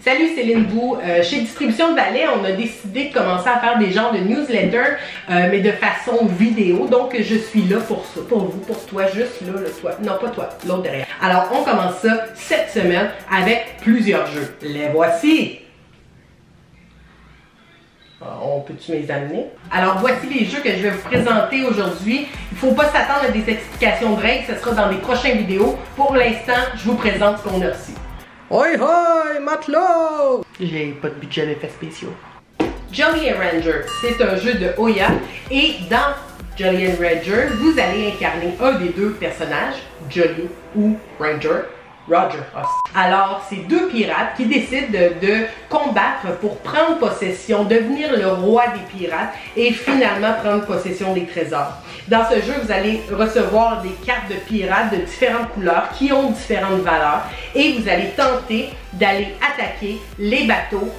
Salut Céline Bou, chez Distribution de Valais, on a décidé de commencer à faire des genres de newsletters, mais de façon vidéo, donc je suis là pour ça, pour vous, pour toi, juste là, toi, non pas toi, l'autre derrière. Alors on commence ça cette semaine avec plusieurs jeux, les voici! On peut-tu les amener? Alors voici les jeux que je vais vous présenter aujourd'hui. Il ne faut pas s'attendre à des explications de règles, ce sera dans les prochaines vidéos. Pour l'instant, je vous présente ce qu'on a reçu. Hoi hoi, matelot! J'ai pas de budget d'effets spéciaux. Jolly & Ranger, c'est un jeu de Ouya et dans Jolly & Ranger, vous allez incarner un des deux personnages, Jolly ou Ranger. Roger. Alors, c'est deux pirates qui décident de combattre pour prendre possession, devenir le roi des pirates et finalement prendre possession des trésors. Dans ce jeu, vous allez recevoir des cartes de pirates de différentes couleurs qui ont différentes valeurs et vous allez tenter d'aller attaquer les bateaux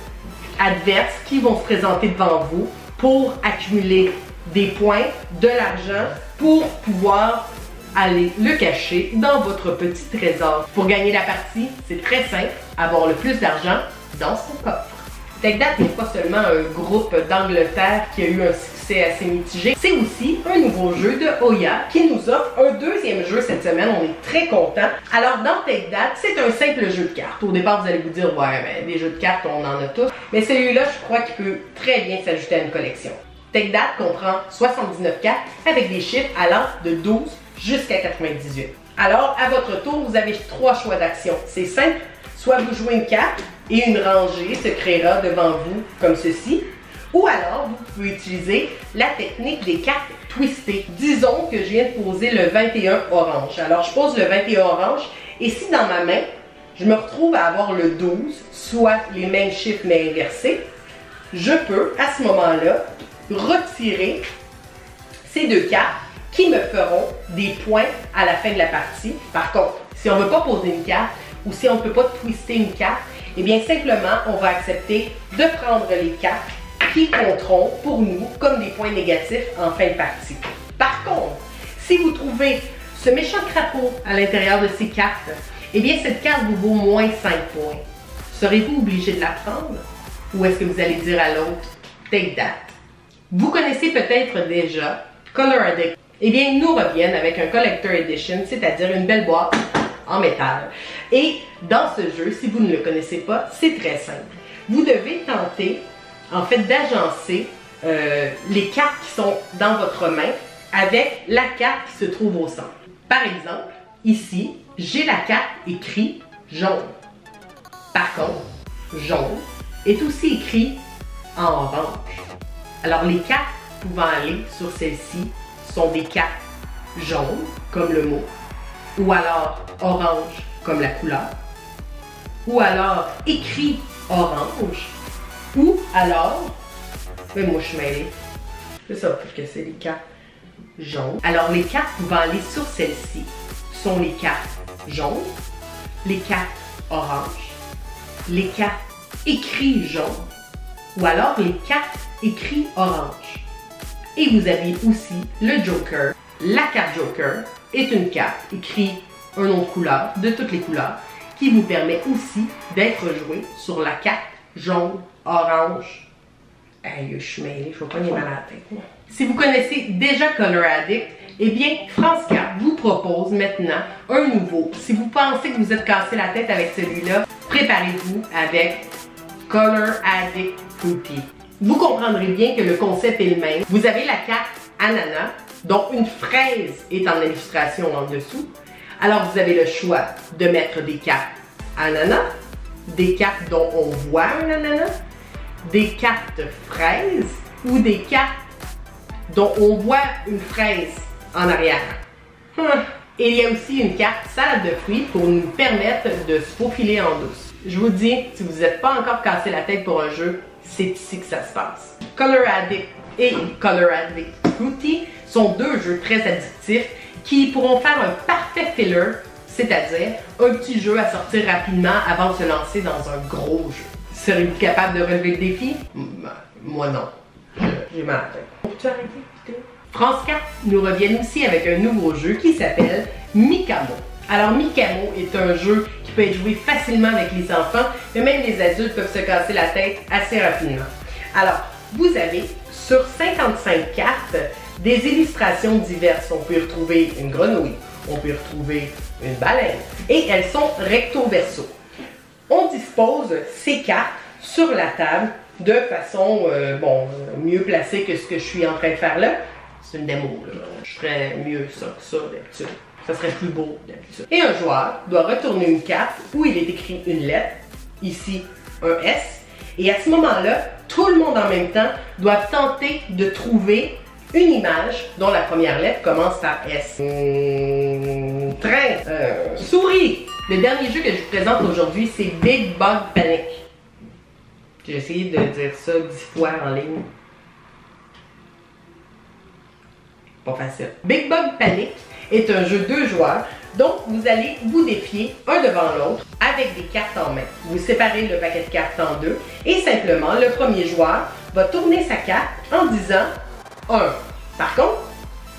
adverses qui vont se présenter devant vous pour accumuler des points, de l'argent pour pouvoir allez le cacher dans votre petit trésor. Pour gagner la partie, c'est très simple, avoir le plus d'argent dans son coffre. TechDat n'est pas seulement un groupe d'Angleterre qui a eu un succès assez mitigé, c'est aussi un nouveau jeu de Ouya qui nous offre un deuxième jeu cette semaine, on est très contents. Alors dans TechDat, c'est un simple jeu de cartes. Au départ, vous allez vous dire, ouais, mais des jeux de cartes, on en a tous. Mais celui-là, je crois qu'il peut très bien s'ajouter à une collection. TechDat comprend 79 cartes avec des chiffres allant de 12 jusqu'à 98. Alors, à votre tour, vous avez trois choix d'action. C'est simple, soit vous jouez une carte et une rangée se créera devant vous comme ceci, ou alors vous pouvez utiliser la technique des cartes twistées. Disons que je viens de poser le 21 orange. Alors, je pose le 21 orange et si dans ma main, je me retrouve à avoir le 12, soit les mêmes chiffres mais inversés, je peux, à ce moment-là, retirer ces deux cartes qui me feront des points à la fin de la partie. Par contre, si on ne veut pas poser une carte ou si on ne peut pas twister une carte, eh bien simplement, on va accepter de prendre les cartes qui compteront pour nous comme des points négatifs en fin de partie. Par contre, si vous trouvez ce méchant crapaud à l'intérieur de ces cartes, eh bien cette carte vous vaut moins 5 points. Serez-vous obligé de la prendre? Ou est-ce que vous allez dire à l'autre, take that? Vous connaissez peut-être déjà Color Addict. Eh bien, ils nous reviennent avec un Collector Edition, c'est-à-dire une belle boîte en métal. Et dans ce jeu, si vous ne le connaissez pas, c'est très simple. Vous devez tenter, en fait, d'agencer les cartes qui sont dans votre main avec la carte qui se trouve au centre. Par exemple, ici, j'ai la carte écrite jaune. Par contre, jaune est aussi écrit en orange. Alors, les cartes pouvant aller sur celle-ci sont des cartes jaunes, comme le mot, ou alors orange, comme la couleur, ou alors écrit orange, ou alors, mais moi je suis mêlée, c'est ça pour que c'est les cartes jaunes. Alors les cartes pouvant aller sur celle-ci sont les cartes jaunes, les cartes orange, les cartes écrit jaune, ou alors les cartes écrit orange. Et vous avez aussi le Joker. La carte Joker est une carte écrite un nom de couleur, de toutes les couleurs, qui vous permet aussi d'être joué sur la carte jaune, orange. Aïe, je suis mêlée, je ne vais pas aller mal à la tête. Non. Si vous connaissez déjà Color Addict, eh bien, France 4 vous propose maintenant un nouveau. Si vous pensez que vous êtes cassé la tête avec celui-là, préparez-vous avec Color Addict Fruity. Vous comprendrez bien que le concept est le même. Vous avez la carte ananas, dont une fraise est en illustration en dessous. Alors vous avez le choix de mettre des cartes ananas, des cartes dont on voit un ananas, des cartes fraises ou des cartes dont on voit une fraise en arrière. Et il y a aussi une carte salade de fruits pour nous permettre de se faufiler en douce. Je vous dis, si vous n'êtes pas encore cassé la tête pour un jeu, c'est ici que ça se passe. Color Addict et Color Addict Fruity sont deux jeux très addictifs qui pourront faire un parfait filler, c'est-à-dire un petit jeu à sortir rapidement avant de se lancer dans un gros jeu. Serez-vous capable de relever le défi? Moi non. J'ai mal à la tête. Peux-tu arrêter? France 4 nous reviennent aussi avec un nouveau jeu qui s'appelle Mikamo. Alors Micamo est un jeu qui peut être joué facilement avec les enfants, mais même les adultes peuvent se casser la tête assez rapidement. Alors, vous avez sur 55 cartes des illustrations diverses. On peut y retrouver une grenouille, on peut y retrouver une baleine, et elles sont recto-verso. On dispose ces cartes sur la table de façon mieux placée que ce que je suis en train de faire là. C'est une démo, là. Je ferais mieux ça que ça d'habitude. Ça serait plus beau d'habitude. Et un joueur doit retourner une carte où il est écrit une lettre, ici un S, et à ce moment-là, tout le monde en même temps doit tenter de trouver une image dont la première lettre commence par S. Train, souris. Le dernier jeu que je vous présente aujourd'hui, c'est Big Bug Panic. J'ai essayé de dire ça 10 fois en ligne. Pas facile. Big Bug Panic est un jeu 2 joueurs, donc vous allez vous défier un devant l'autre avec des cartes en main. Vous séparez le paquet de cartes en deux et simplement le premier joueur va tourner sa carte en disant 1. Par contre,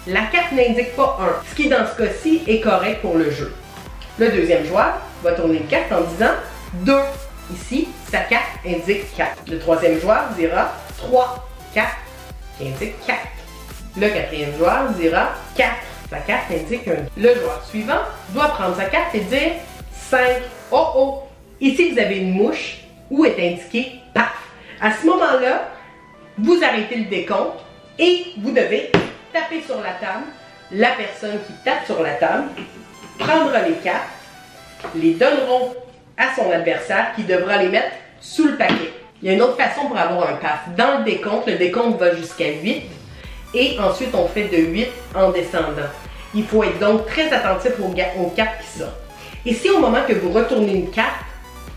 la carte n'indique pas 1, ce qui dans ce cas-ci est correct pour le jeu. Le deuxième joueur va tourner une carte en disant 2. Ici, sa carte indique 4. Le troisième joueur dira 3. 4 qui indique 4. Le quatrième joueur dira 4. Sa carte indique 1. Le joueur suivant doit prendre sa carte et dire 5. Oh oh! Ici, vous avez une mouche où est indiqué paf. À ce moment-là, vous arrêtez le décompte et vous devez taper sur la table. La personne qui tape sur la table prendra les cartes, les donneront à son adversaire qui devra les mettre sous le paquet. Il y a une autre façon pour avoir un paf. Dans le décompte va jusqu'à 8 et ensuite on fait de 8 en descendant. Il faut être donc très attentif aux cartes qui sortent. Et si au moment que vous retournez une carte,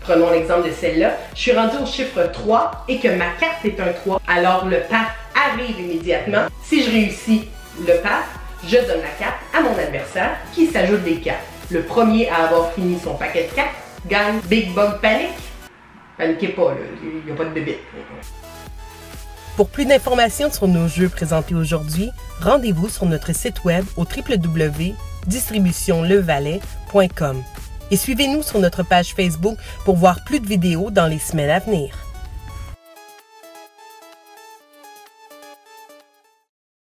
prenons l'exemple de celle-là, je suis rendu au chiffre 3 et que ma carte est un 3, alors le paf arrive immédiatement. Si je réussis le paf, je donne la carte à mon adversaire qui s'ajoute des cartes. Le premier à avoir fini son paquet de cartes gagne. Big Bug Panic. Paniquez pas, il n'y a pas de bébé. Pour plus d'informations sur nos jeux présentés aujourd'hui, rendez-vous sur notre site web au www.distributionlevalet.com et suivez-nous sur notre page Facebook pour voir plus de vidéos dans les semaines à venir.